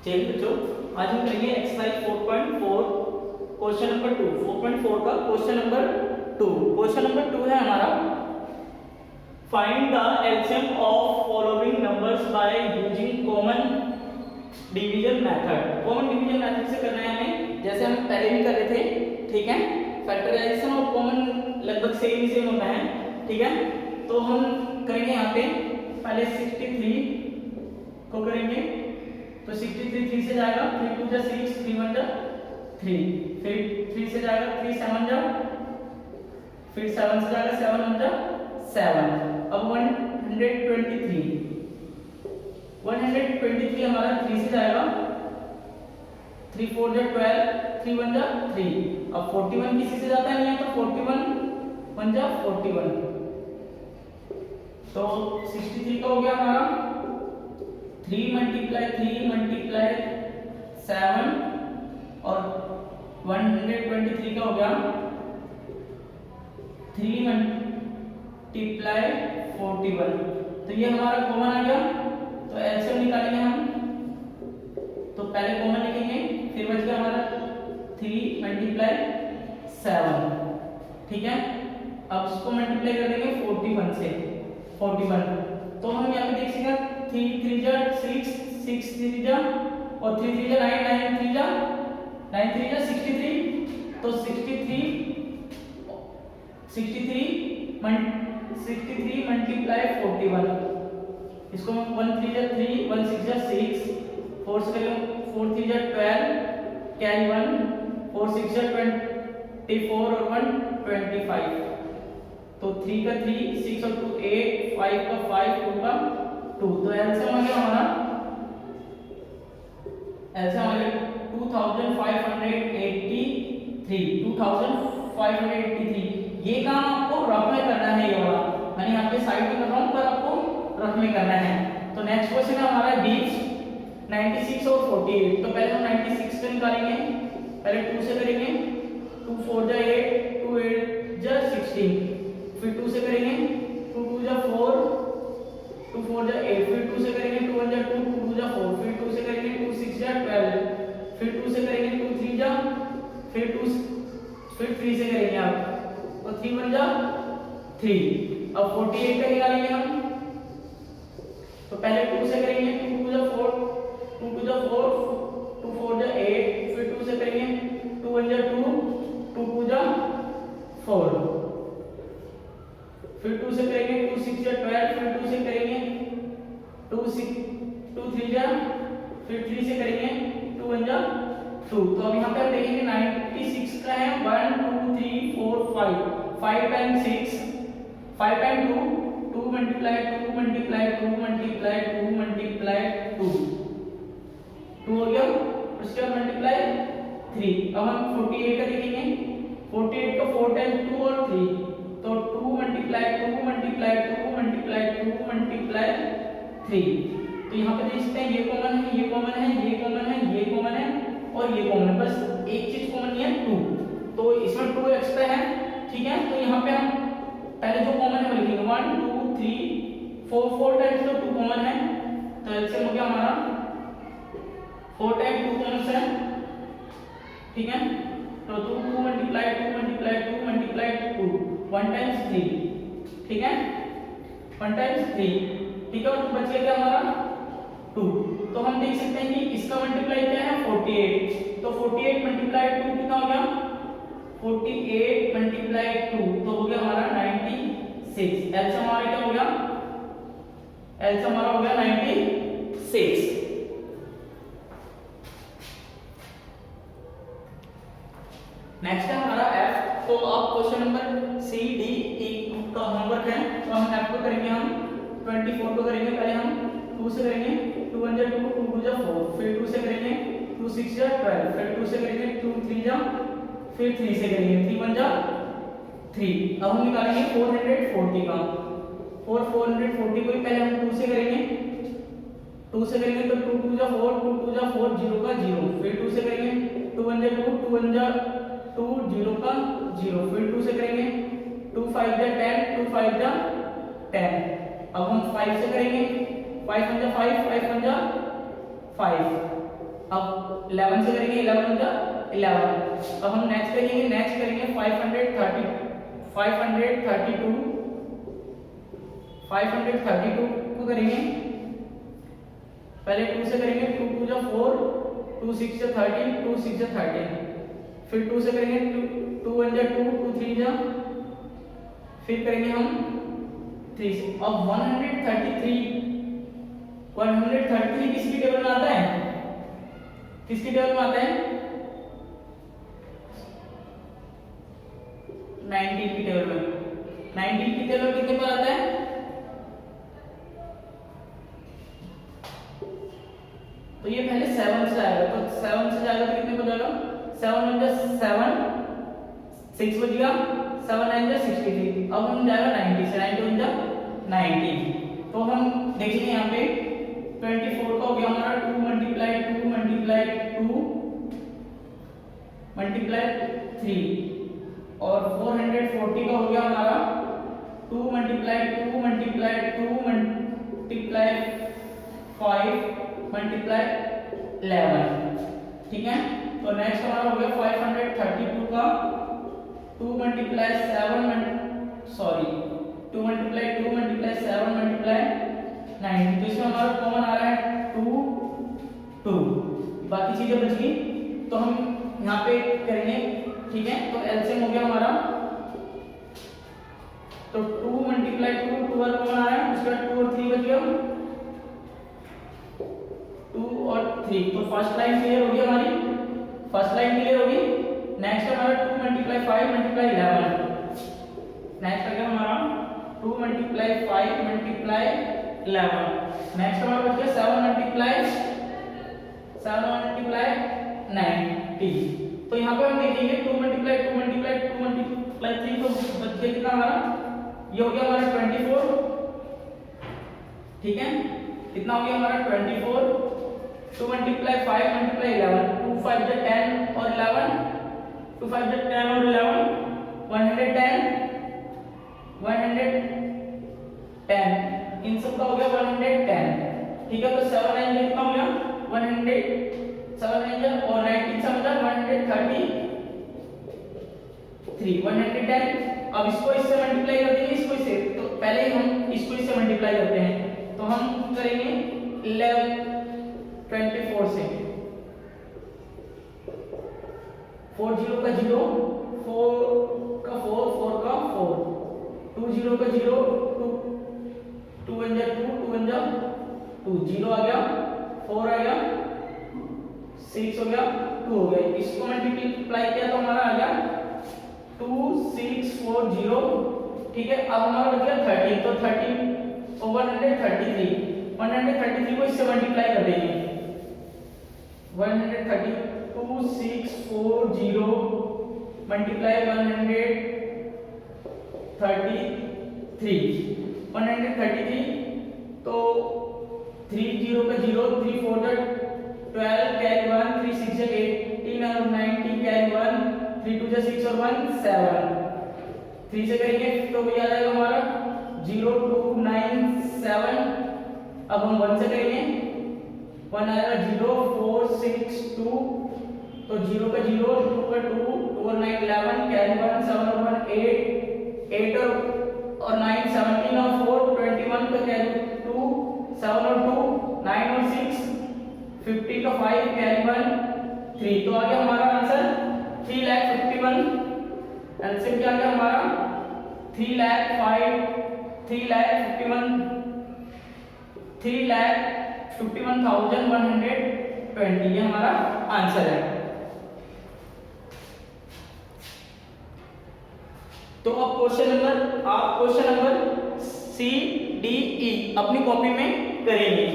चलिए बच्चों, आज हम करेंगे एक्सरसाइज 4.4 क्वेश्चन नंबर 2। 4.4 का क्वेश्चन नंबर 2। क्वेश्चन नंबर 2 है हमारा, find the LCM of following numbers by using common division method. Common division method से करना है हमें, जैसे हम पहले भी कर रहे थे, ठीक है। फैक्टराइजेशन और कॉमन लगभग सेम होता है, ठीक है। तो हम करेंगे यहाँ पे पहले 63 को करेंगे, तो 63 3 से जाएगा, 3 2 जा 6, 3 1 जा 3, फिर 3 से जाएगा, 3 7 जा, फिर 7 से जाएगा, 7 1 जा 7। अब 123 हमारा 3 से जाएगा, 3 4 जा 12, 3 1 जा 3। अब 41 किसी से जाता नहीं है, तो 41 1 जा 41, तो 63 का हो गया हमारा 3 मल्टीप्लाई 7, और 123 का हो गया 3 मल्टीप्लाई 41। तो ये हमारा कॉमन आ गया, तो एलसीएम निकालेंगे हम। तो पहले कॉमन लिखेंगे, फिर बच गया हमारा 3 मल्टीप्लाई 7, ठीक है। अब इसको मल्टीप्लाई कर देंगे 41 से, 41। तो हम यहाँ पे देख सकते हैं 3 3 जा 6, 6 3 जा, और 3 3 जा 9, 9 3 जा 9 3 जा 63। तो 63 मल्टीप्लाई 41, इसको 1 3 जा 3, 1 6 जा 6, 4 से करेंगे 4 3 जा 12, कैरी 1, 4 6 जा 24, और 1 25। तो 3 का 3, 6 और 2 8, 5 का 5, 2 का 2। तो एलसीएम आ गया हमारा, एलसीएम आ गया 2583। ये काम आपको रफ में करना है, ये वाला मैंने यहाँ पे साइड में कर रहा हूँ, पर आपको रफ में करना है। तो नेक्स्ट क्वेश्चन है हमारा बीच 96 और 48। तो पहले हम 96 को निकालेंगे, पहले 2 से करेंगे, 2 4 जा 8, 2 8 जा 16, फिर 2 से करेंगे, 2 2 जा 4, 2 4 जा 8, फिर 2 से करेंगे, 2 1 जा 2, 2 2 जा 4, फिर 2 से करेंगे, 2 6 जा 12, फिर 2 से करेंगे, 2 3 जा, फिर 3 से करेंगे आप, तो 3 1 जा 3। अब 48 का निकालेंगे हम, तो पहले 2 से करेंगे, 2 2 जा 4, 2 2 जा 4, 2 4 जा 8, फिर 2 से करेंगे, 2 1 जा 2, 2 2 जा 4, फिर 2 से करेंगे, 2 6 जा 12, फिर 2 से करेंगे, 2 3 जा, फिर 3 से करेंगे, 2 1 जा 2। तो अब यहाँ पे आप देखेंगे 96 का है 1 2 3 4 5, 5 times 6, 5 time 2, 2 multiply 2 multiply 2 multiply 2 multiply 2 हो गया। उसके बाद मल्टीप्लाई 3। अब हम 48 का देखेंगे, 48 का 4 टाइम्स 2 और 3, तो 2 मल्टीप्लाई 2 मल्टीप्लाई 2 मल्टीप्लाई 2 मल्टीप्लाई 3। तो यहाँ पे देख सकते हैं ये कॉमन है, ये कॉमन है, ये कॉमन है, ये कॉमन है, और ये कॉमन है, बस एक चीज कॉमन नहीं है 2, तो इसमें 2 एक्स्ट्रा है, ठीक है। तो यहाँ पे हम पहले जो कॉमन है वो लिखेंगे 1 2 3 4 टाइम्स, तो 2 कॉमन है, तो एलसीएम हो गया हमारा 4 टाइम्स 2 कॉमन है, ठीक है। तो 2 मल्टीप्लाई 2 मल्टीप्लाई 2 मल्टीप्लाई 2, 1 टाइम्स 3, ठीक है, 1 टाइम्स 3, ठीक है। और बच गया क्या हमारा 2। तो हम देख सकते हैं कि इसका मल्टीप्लाई क्या है 48, तो 48 मल्टीप्लाई 2 कितना हो गया 48 मल्टीप्लाई 2, तो हो गया हमारा 96। एलसीएम हमारा क्या हो गया, एलसीएम हमारा हो गया 96। नेक्स्ट है हमारा एफ। तो अब question number C D E का होमवर्क है, तो हम एफ को करेंगे, हम 24 को करेंगे। पहले हम 2 से करेंगे, 2 1 जा 2, 2 2 जा 4, फिर 2 से करेंगे, 2 6 जा 12, फिर 2 से करेंगे, 2 3 जा, फिर 3 से करेंगे, 3 1 जा 3। अब हम निकालेंगे 440 का, 440 को ही पहले हम 2 से करेंगे, 2 से करेंगे तो 2 2 जा 4, 2 2 जा 4, 0 का 0, फिर 2 से करेंगे, 2 1 जा 2, 2 1 जा 2, 0 का 0, फिर 2 से करेंगे, 2 5 जा 10, 2 5 जा 10। अब हम 5 से करेंगे, 5 1 जा 5, 5 1 जा 5, अब 11 से करेंगे 11 का 11। अब हम नेक्स्ट करेंगे 532 को करेंगे, पहले 2 से करेंगे, 2 2 जा 4, 2 6 जा 13, 2 6 जा 13, फिर 2 से करेंगे 2 1 जा 2, 2 3 जा, फिर करेंगे हम 3 से। अब 133 किसकी टेबल में आता है, किसकी टेबल में आता है, 19 की टेबल में। 19 की टेबल कितने पर आता है, तो ये पहले 7 से आएगा, तो 7 से जाएगा तो कितने पर जाएगा, 7 1 जा 7, 6 बच गया, 7 9 जा 63। अब हम जाएगा 90 से, 90 1 जा 90। तो हम देखेंगे यहाँ पे 24 का हो गया हमारा 2 मल्टीप्लाई 3, और 440 का हो गया हमारा 2 मल्टीप्लाई 5 मल्टीप्लाई 11। ठीक है, तो नेक्स्ट हमारा हो गया 532 का 2 मल्टीप्लाई 7 मल्टीप्लाई 9। तो इसमें हमारा कॉमन आ रहा है 2 2, बाकी चीजें बच गई तो हम यहाँ पे करेंगे। ठीक है, तो एलसीएम हो गया हमारा, तो 2 मल्टीप्लाई 2 बार कॉमन आ रहा है, उसके बाद 2 और 3 बच गया, 2 और 3। तो फर्स्ट लाइन क्लियर होगी हमारी, फर्स्ट लाइन क्लियर होगी। नेक्स्ट हमारा 2 मल्टीप्लाई 5 मल्टीप्लाई 11, नेक्स्ट आ गया हमारा 2 मल्टीप्लाई 5 मल्टीप्लाई 11। नेक्स्ट हमारा बच गया 7 मल्टीप्लाई 90। तो यहाँ पे हम देखेंगे 2 मल्टीप्लाई 3, तो बच गया कितना हमारा, ये हो गया हमारा 24। ठीक है, कितना हो गया हमारा 24। 2 मल्टीप्लाई 5 मल्टीप्लाई 11, 2 5 जा 10 और 11, 2 5 जा 10 और 11, 110, इन सब का हो गया 110। ठीक है, तो 7 9 कितना हो गया 107 और 19 से मतलब 110। अब इसको इससे मल्टीप्लाई कर देंगे, इसको इससे, तो पहले ही हम इसको इससे मल्टीप्लाई करते हैं, तो हम करेंगे 24 से, 4 0 का 0, 4 का 4, 4 का 4, 2 0 का 0, 2 1 जा 2, 0 आ गया, 4 आ गया, 6 हो गया, 2 हो गया। इसको मल्टीप्लाई किया तो हमारा आ गया 2 6 4 0। ठीक है, अब हमारा बच गया 13, तो 13 और 133 को इससे मल्टीप्लाई कर देंगे, 132 6 4 0 मल्टीप्लाई 133, तो 3 0 का 0, 3 4 जा 12, कैरी 1, 3 6 जा 18 और 19 कैरी 1, 3 2 जा 6 और 1 7। 3 से करेंगे तो वही आ जाएगा हमारा 0 2 9 7। अब हम 1 से करेंगे, 1 आएगा 0 4 6 2, तो 0 का 0, 2 का 2, 2 और 9 11, कैरी 1, 7 और 1 8 और 9 17 और 4 21 का कैरी 2, 7 और 2 9 और 6 50 का 5 कैरी 1 3। तो आ गया हमारा आंसर 3,51,000। एलसीएम क्या आ गया हमारा 3,51,120, ये हमारा आंसर है। तो अब question number C D E अपनी कॉपी में करेंगे।